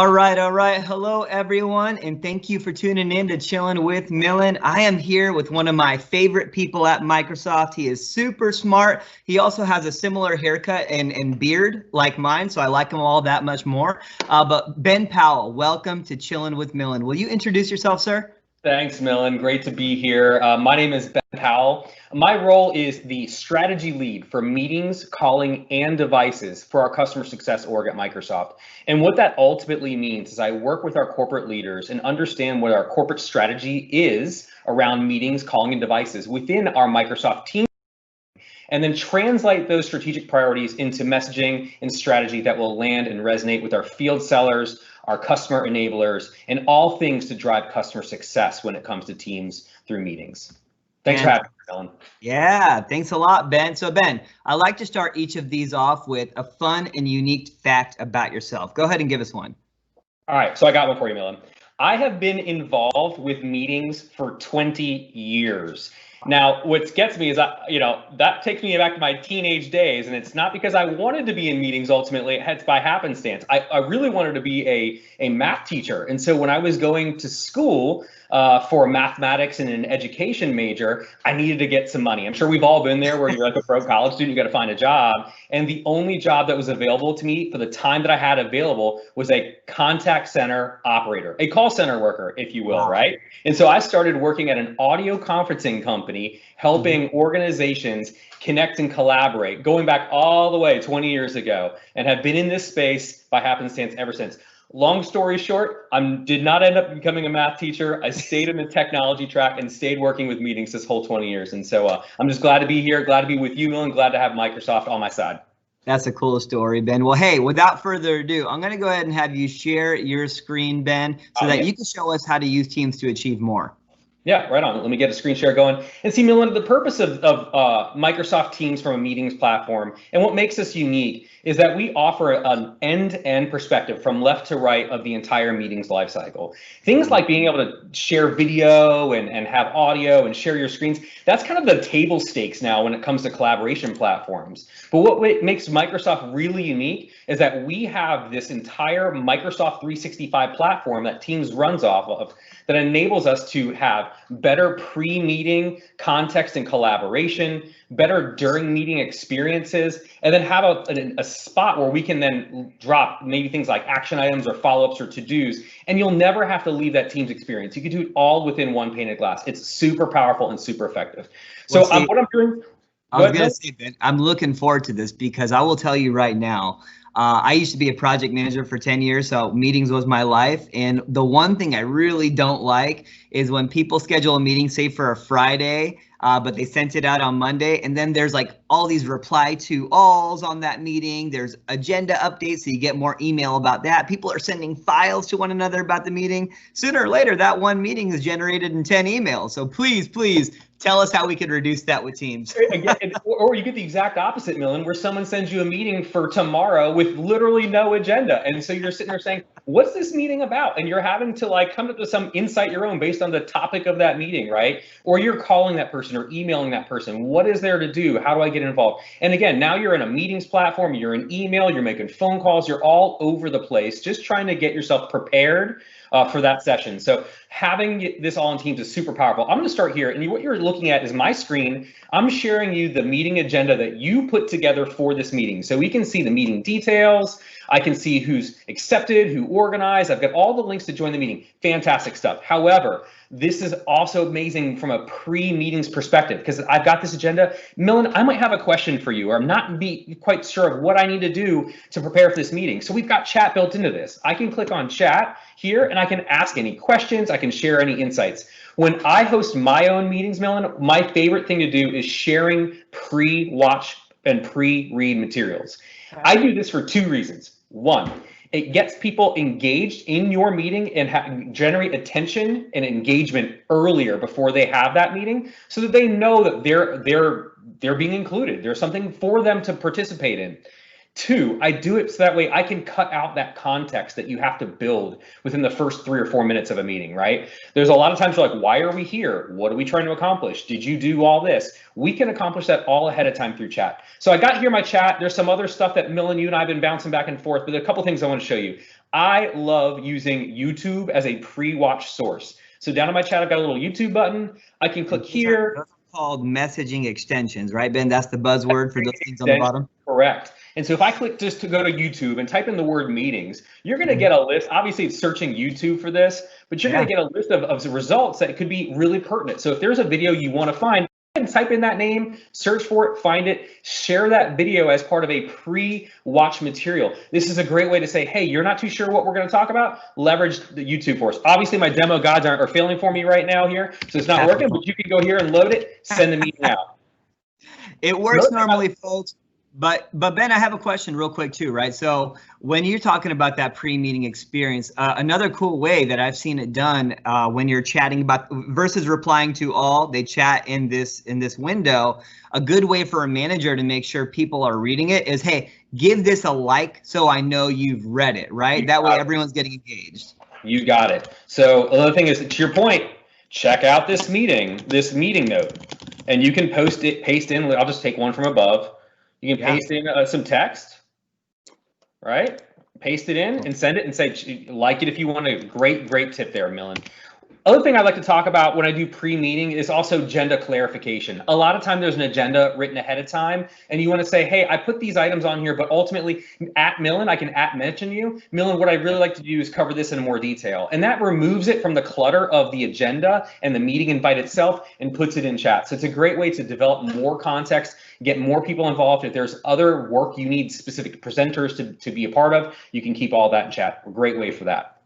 All right. Hello, everyone, and thank you for tuning in to Chillin' with Millen. I am here with one of my favorite people at Microsoft. He is super smart. He also has a similar haircut and beard like mine, so I like him all that much more. But Ben Powell, welcome to Chillin' with Millen. Will you introduce yourself, sir? Thanks, Millen. Great to be here. My name is Ben Powell. My role is the strategy lead for meetings, calling, and devices for our customer success org at Microsoft. And what that ultimately means is I work with our corporate leaders and understand what our corporate strategy is around meetings, calling, and devices within our Microsoft team, and then translate those strategic priorities into messaging and strategy that will land and resonate with our field sellers, our customer enablers, and all things to drive customer success when it comes to teams through meetings. Thanks for having me, Ellen. Yeah, thanks a lot, Ben. So Ben, I like to start each of these off with a fun and unique fact about yourself. Go ahead and give us one. All right, so I got one for you, Millen. I have been involved with meetings for 20 years. Now, what gets me is that takes me back to my teenage days, and it's not because I wanted to be in meetings ultimately, it's by happenstance. I really wanted to be a math teacher. And so when I was going to school for mathematics and an education major, I needed to get some money. I'm sure we've all been there where you're like a broke college student, you got to find a job. And the only job that was available to me for the time that I had available was a contact center operator, a call center worker, if you will, wow. Right? And so I started working at an audio conferencing company, helping organizations connect and collaborate, going back all the way 20 years ago, and have been in this space by happenstance ever since. Long story short, I did not end up becoming a math teacher. I stayed in the technology track and stayed working with meetings this whole 20 years. And so I'm just glad to be here, glad to be with you, Millen, glad to have Microsoft on my side. That's a cool story, Ben. Well, hey, without further ado, I'm going to go ahead and have you share your screen, Ben, so that you can show us how to use Teams to achieve more. Yeah, right on. Let me get a screen share going. And see, Millen, the purpose of Microsoft Teams from a meetings platform and what makes us unique is that we offer an end-to-end perspective from left to right of the entire meetings lifecycle. Things like being able to share video and have audio and share your screens, that's kind of the table stakes now when it comes to collaboration platforms. But what makes Microsoft really unique is that we have this entire Microsoft 365 platform that Teams runs off of that enables us to have better pre-meeting context and collaboration, better during meeting experiences, and then have a spot where we can then drop maybe things like action items or follow-ups or to-dos, and you'll never have to leave that Teams experience. You can do it all within one pane of glass. It's super powerful and super effective. So what I'm doing... I was going to say, Ben, I'm looking forward to this because I will tell you right now, I used to be a project manager for 10 years, so meetings was my life. And the one thing I really don't like is when people schedule a meeting, say for a Friday, but they sent it out on Monday, and then there's like all these reply to alls on that meeting. There's agenda updates, so you get more email about that. People are sending files to one another about the meeting. Sooner or later, that one meeting is generated in 10 emails. So please tell us how we can reduce that with Teams. Or you get the exact opposite, Millen, where someone sends you a meeting for tomorrow with literally no agenda. And so you're sitting there saying, what's this meeting about? And you're having to like come up with some insight your own based on the topic of that meeting, right? Or you're calling that person or emailing that person. What is there to do? How do I get involved? And again, now you're in a meetings platform, you're in email, you're making phone calls, you're all over the place, just trying to get yourself prepared for that session. So having this all in Teams is super powerful. I'm going to start here, and what you're looking at is my screen. I'm sharing you the meeting agenda that you put together for this meeting. So we can see the meeting details. I can see who's accepted, who organized. I've got all the links to join the meeting. Fantastic stuff. However, this is also amazing from a pre-meetings perspective because I've got this agenda. Millen, I might have a question for you, or I'm not quite sure of what I need to do to prepare for this meeting. So we've got chat built into this. I can click on chat here and I can ask any questions. I can share any insights. When I host my own meetings, Millen, my favorite thing to do is sharing pre-watch and pre-read materials. I do this for two reasons. One, it gets people engaged in your meeting and generate attention and engagement earlier before they have that meeting so that they know that they're being included. There's something for them to participate in. Two, I do it so that way I can cut out that context that you have to build within the first 3 or 4 minutes of a meeting, right? There's a lot of times you're like, why are we here? What are we trying to accomplish? Did you do all this? We can accomplish that all ahead of time through chat. So I got here my chat. There's some other stuff that Millen, you and I have been bouncing back and forth, but a couple things I want to show you. I love using YouTube as a pre-watch source. So down in my chat, I've got a little YouTube button. I can click here. Those are called messaging extensions, right, Ben? That's the buzzword for those things on the bottom. Correct. And so if I click just to go to YouTube and type in the word meetings, you're going to get a list. Obviously, it's searching YouTube for this, but you're going to get a list of results that could be really pertinent. So if there's a video you want to find, and type in that name, search for it, find it, share that video as part of a pre-watch material. This is a great way to say, hey, you're not too sure what we're going to talk about? Leverage the YouTube for us. Obviously, my demo gods are failing for me right now here, so it's not working, but you can go here and load it, send the meeting out. It works normally, folks. But Ben, I have a question real quick too, right? So when you're talking about that pre-meeting experience, another cool way that I've seen it done when you're chatting about versus replying to all, they chat in this window. A good way for a manager to make sure people are reading it is, hey, give this a like so I know you've read it, right? That way everyone's getting engaged. You got it. So another thing is, to your point, check out this meeting note, and you can paste in. I'll just take one from above. You can paste in some text, right? Paste it in and send it and say, like it if you want. A great tip there, Millen. Other thing I like to talk about when I do pre-meeting is also agenda clarification. A lot of time there's an agenda written ahead of time and you want to say, hey, I put these items on here, but ultimately at Millen, I can mention you. Millen, what I really like to do is cover this in more detail. And that removes it from the clutter of the agenda and the meeting invite itself and puts it in chat. So it's a great way to develop more context, get more people involved. If there's other work you need specific presenters to be a part of, you can keep all that in chat. A great way for that.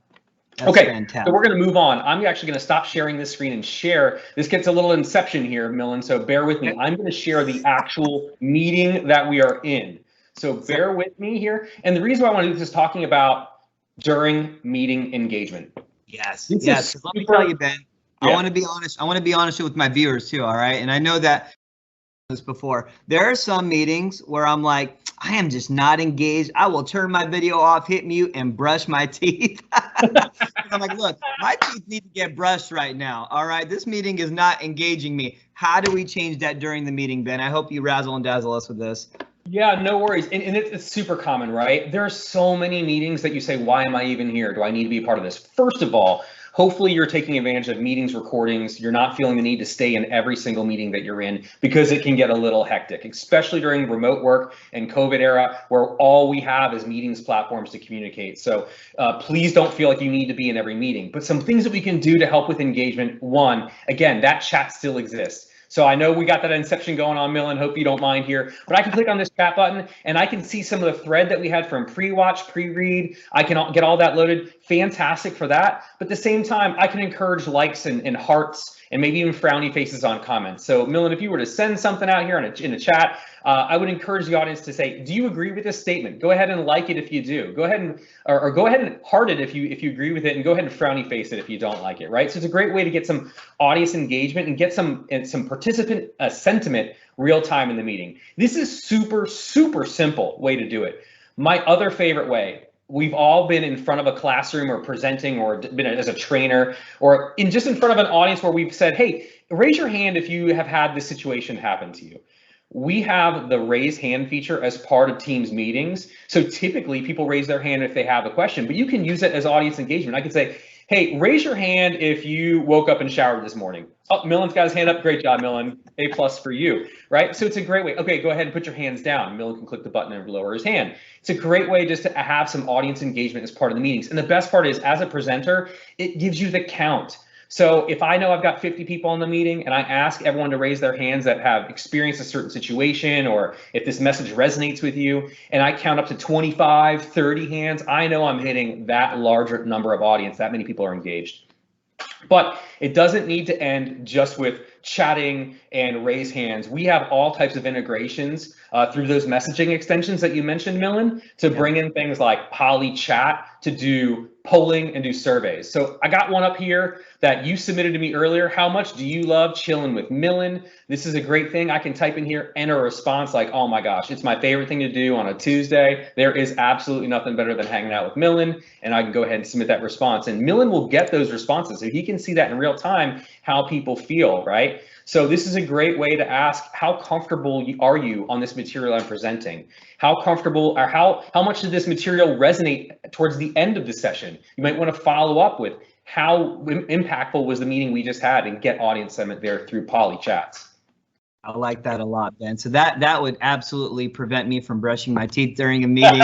That's okay, fantastic. So we're going to move on. I'm actually going to stop sharing this screen and share. This gets a little inception here, Millen, so bear with me. I'm going to share the actual meeting that we are in. So bear with me here. And the reason why I want to do this is talking about during meeting engagement. Yes. Yes. Let me tell you, Ben, I want to be honest. I want to be honest with my viewers too. All right. And I know that this before. There are some meetings where I'm like, I am just not engaged. I will turn my video off, hit mute, and brush my teeth. I'm like, look, my teeth need to get brushed right now. All right, this meeting is not engaging me. How do we change that during the meeting, Ben? I hope you razzle and dazzle us with this. Yeah, no worries. And it's super common, right? There are so many meetings that you say, why am I even here? Do I need to be a part of this? First of all, hopefully you're taking advantage of meetings recordings. You're not feeling the need to stay in every single meeting that you're in because it can get a little hectic, especially during remote work and COVID era where all we have is meetings platforms to communicate. So please don't feel like you need to be in every meeting. But some things that we can do to help with engagement. One, again, that chat still exists. So I know we got that inception going on, Millen. Hope you don't mind here, but I can click on this chat button and I can see some of the thread that we had from pre-watch, pre-read. I can get all that loaded. Fantastic for that. But at the same time, I can encourage likes and hearts and maybe even frowny faces on comments. So Millen, if you were to send something out here in a chat, I would encourage the audience to say, do you agree with this statement? Go ahead and like it if you do. Go ahead and or go ahead and heart it if you agree with it, and go ahead and frowny face it if you don't like it, right? So it's a great way to get some audience engagement and get some participant sentiment real time in the meeting. This is super simple way to do it. My other favorite way. We've all been in front of a classroom or presenting or been as a trainer or just in front of an audience where we've said, hey, raise your hand if you have had this situation happen to you. We have the raise hand feature as part of Teams meetings. So typically people raise their hand if they have a question, but you can use it as audience engagement. I can say, hey, raise your hand if you woke up and showered this morning. Oh, Millen's got his hand up. Great job, Millen. A+ for you, right? So it's a great way. Okay, go ahead and put your hands down. Millen can click the button and lower his hand. It's a great way just to have some audience engagement as part of the meetings. And the best part is, as a presenter, it gives you the count. So if I know I've got 50 people in the meeting and I ask everyone to raise their hands that have experienced a certain situation, or if this message resonates with you, and I count up to 25, 30 hands, I know I'm hitting that larger number of audience, that many people are engaged. But it doesn't need to end just with chatting and raise hands. We have all types of integrations through those messaging extensions that you mentioned, Millen, to bring in things like Poly Chat to do polling and do surveys. So I got one up here that you submitted to me earlier. How much do you love chilling with Millen? This is a great thing. I can type in here, enter a response like, oh my gosh, it's my favorite thing to do on a Tuesday. There is absolutely nothing better than hanging out with Millen. And I can go ahead and submit that response. And Millen will get those responses. So he can see that in real time, how people feel, right? So this is a great way to ask, how comfortable are you on this material I'm presenting? How comfortable, or how much did this material resonate towards the end of the session? You might want to follow up with how impactful was the meeting we just had, and get audience sentiment there through Poly Chats. I like that a lot, Ben. So that would absolutely prevent me from brushing my teeth during a meeting.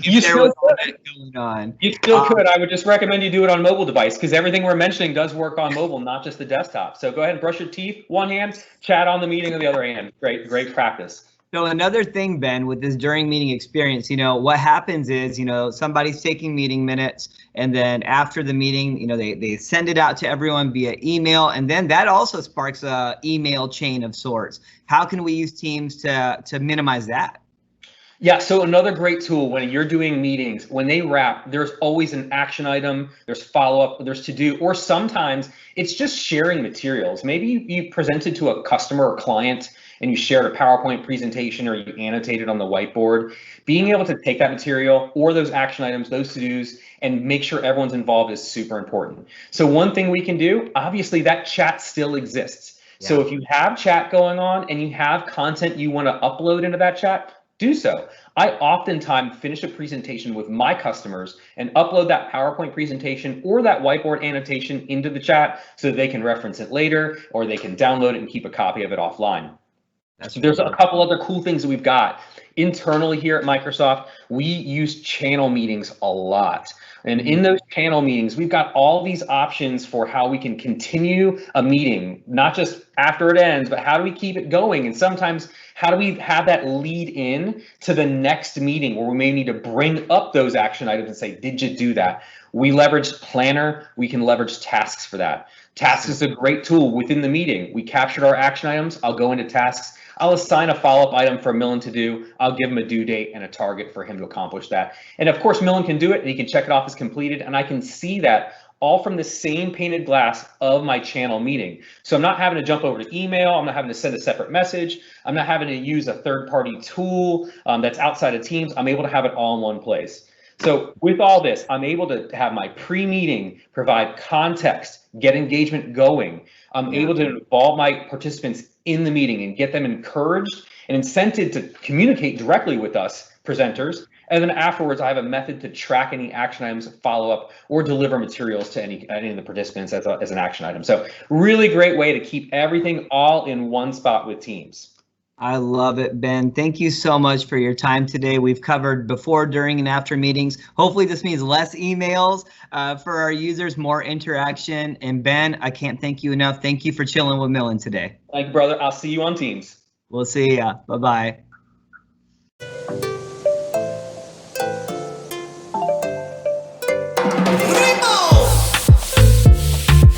You still could. Going on. You still could. I would just recommend you do it on mobile device, because everything we're mentioning does work on mobile, not just the desktop. So go ahead and brush your teeth one hand, chat on the meeting on the other hand. Great practice. So another thing, Ben, with this during meeting experience, what happens is, somebody's taking meeting minutes, and then after the meeting, they send it out to everyone via email, and then that also sparks a email chain of sorts. How can we use Teams to minimize that? Yeah, so another great tool when you're doing meetings, when they wrap, there's always an action item, there's follow-up, there's to-do, or sometimes it's just sharing materials. Maybe you presented to a customer or client and you shared a PowerPoint presentation, or you annotated on the whiteboard. Being able to take that material or those action items, those to-dos, and make sure everyone's involved is super important. So one thing we can do, obviously that chat still exists. Yeah. So if you have chat going on and you have content you want to upload into that chat, do so. I oftentimes finish a presentation with my customers and upload that PowerPoint presentation or that whiteboard annotation into the chat so they can reference it later, or they can download it and keep a copy of it offline. There's a couple other cool things that we've got. Internally here at Microsoft, we use channel meetings a lot. And in those channel meetings, we've got all these options for how we can continue a meeting, not just after it ends, but how do we keep it going? And sometimes how do we have that lead in to the next meeting where we may need to bring up those action items and say, did you do that? We leverage Planner. We can leverage Tasks for that. Tasks is a great tool within the meeting. We captured our action items. I'll go into Tasks. I'll assign a follow-up item for Millen to do. I'll give him a due date and a target for him to accomplish that. And of course, Millen can do it and he can check it off as completed. And I can see that all from the same painted glass of my channel meeting. So I'm not having to jump over to email. I'm not having to send a separate message. I'm not having to use a third-party tool that's outside of Teams. I'm able to have it all in one place. So with all this, I'm able to have my pre-meeting provide context, get engagement going. I'm able to involve my participants in the meeting and get them encouraged and incented to communicate directly with us presenters. And then afterwards, I have a method to track any action items, follow up, or deliver materials to any of the participants as an action item. So really great way to keep everything all in one spot with Teams. I love it, Ben. Thank you so much for your time today. We've covered before, during, and after meetings. Hopefully this means less emails for our users, more interaction. And Ben, I can't thank you enough. Thank you for chilling with Millen today. Thank you, brother. I'll see you on Teams. We'll see ya. Bye-bye.